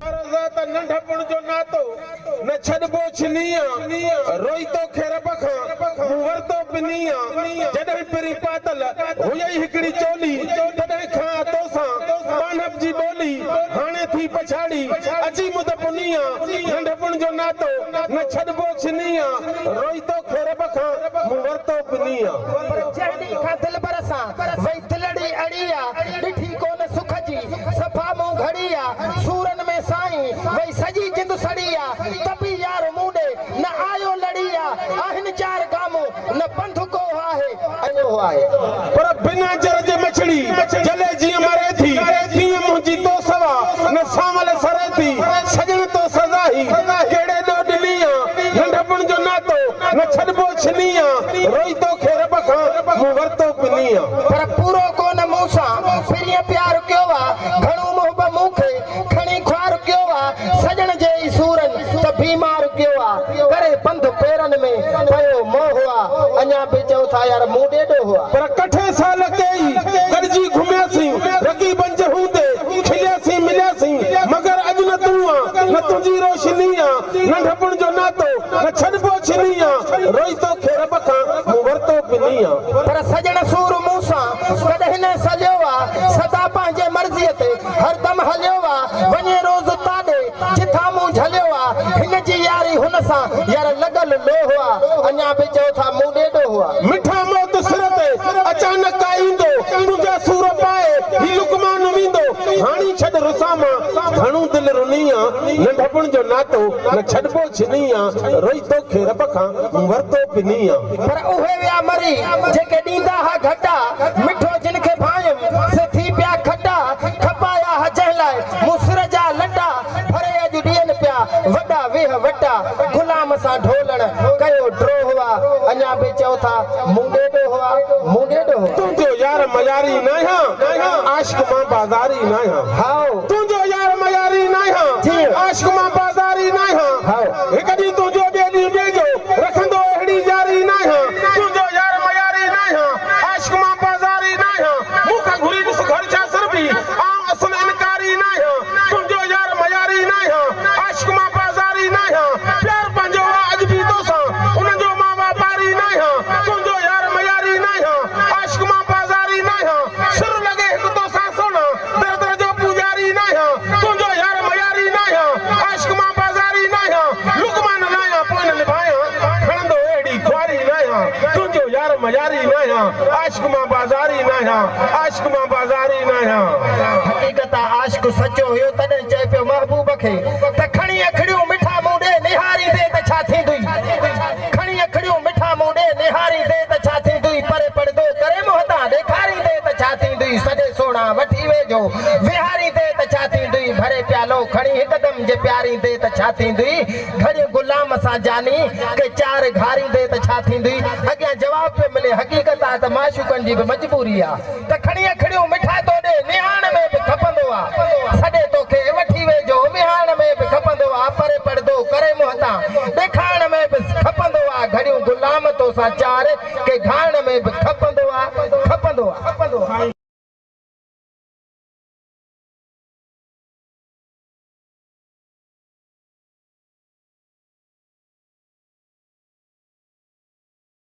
नंढपण जो नातो न छॾबो छिनिया रोई तो खेर बखा मुवर तो पिनिया जॾहिं पिरी पातल हुयई हिकड़ी चोली तॾहिं खां तोसां बानब जी बोली हाणे थी पछाड़ी अची मुद पुनिया नंढपण जो नातो न छॾबो छिनिया रोई तो खेर बखा मुवर तो पिनिया चढ़ी खां दिल बरसां वई दिलड़ी अड़िया ॾिठी कोन सुख जी सफ़ा मूं घड़िया सूरन में साईं वई सजी जिंद सड़िया तभी यार मुंडे न आयो लड़िया आहिन चार गामो न पंथ को आहे अयो आहे पर बिना जर जे मछड़ी जले जी मरे थी तीअं मुंहिंजी तो सवा न सामल सरे थी सजण तो सजाही केड़े दो डिलिया नंढपण जो नातो न छॾबो छिनिया रोई तो खेर बखा मुवर तो पिनिया पर पूरो कोन मूंसां फिरिय प्यार कयो आ घणो मोहब मूंखे खणी ख्वार कयो आ सजण जे सूरन त बीमार कयो आ करे बंद पेरन में पयो मोह आ अञा बि चओ था यार मूं ॾेढो हुआ पर कठे साल कई गॾिजी घुमियासीं रकी बंज हूंदे खिलियासीं मिलियासीं मगर अॼु न तूं आ न तुंहिंजी रोशनी आ नंढपण जो नातो न छॾबो छिनिया रोई तो खेर बखा मुवर तो पिनिया पर सजण सूर मूंसां कॾहिं न सलियो आ सदा पंहिंजे मर्ज़ीअ ते हरदम हलियो आ वञे रोज़ ताॾे जिथां मूं झलियो आ हिन जी यारी हुन सां यार लॻल लोह आ अञा बि चओ था मूं ॾेढो हुआ मिठा मौत सिर ते अचानक आईंदो तुंहिंजा सूर पाए ही लुकमान वेंदो हाणी छॾ रुसामा घणो दिल रुनिया नंढपण जो नातो न छॾबो छिनिया रोई तो खेर बखा मुवर तो पिनिया पर उहे विया मरी जेके ॾींदा हा घटा मिठो जिन खे भायम से थी पिया खटा खपाया जंहिं लाइ मूं सिर जा लटा भरे अॼु ॾियनि पिया वॾा वेह वटा गुलाम सां ढोलण कयो ड्रोह हुआ अञा बि चओ था मूं ॾेढो हुआ मूं ॾेढो हुआ तुंहिंजो यार मयारी न आहियां आशिक मां बाज़ारी न आहियां हाओ तुंहिंजो यार मयारी न आहियां आशिक मां बाज़ारी न आहियां हिकु ॾींहुं तुंहिंजो ॿिए ॾींहुं ॿिए जो रखंदो अहिड़ी यारी न आहियां तुंहिंजो यार मयारी न आहियां आशिक मां बाज़ारी न आहियां मूंखां घुरी ॾिस घर छा सरबी आम असुल इनकारी न आहियां तुंहिंजो यार मयारी न आहियां आशिक मां बाज़ारी न आहियां प्यार पंहिंजो अॼु बि तोसां उनजो मां वापारी न आहियां तुंहिंजो यार मयारी न आहियां आशिक मां बाज़ारी न आहियां सिर लॻे हिकु तोसां सोना दर दर जो पुजारी न आहियां तुंहिंजो यार मयारी न आहियां आशिक मां बाज़ारी न आहियां लुकमान न आहियां पोइ न निभायां खणंदो अहिड़ी ख्वारी न आहियां तुंहिंजो यार मयारी न आहियां आशिक मां बाज़ारी न आहियां आशिक मां बाज़ारी न आहियां हक़ीक़त आशिक सचो हुयो तॾहिं चए पियो महबूब खे त खणी अखड़ियूं मिठा मूं ॾे निहारी दे त छा थींदुई खणी अखड़ियूं मिठा मूं ॾे निहारी दे त छा थींदुई परे पड़दो करे मोहतां ॾेखारी दे त छा थींदुई सॼे सोना वठी वेझो विहारी दे त छा थींदुई भरे प्यालो खणी हिकदम जे प्यारी दे त छा थींदुई घड़ी गुलाम सां जानी के चार घारी दे त छा थींदुई अॻियां जवाब पियो मिले हक़ीक़त आहे त माशूकनि जी बि मजबूरी आहे त खणी अखड़ियूं मिठा तो ॾे निहाण में बि खपंदो आहे सॾे तोखे वठी वेझो विहाण में बि खपंदो आहे परे पड़दो करे मोहतां ॾेखारण में बि खपंदो आहे घड़ियूं गुलाम तोसां चार के घाण में बि खपंदो आहे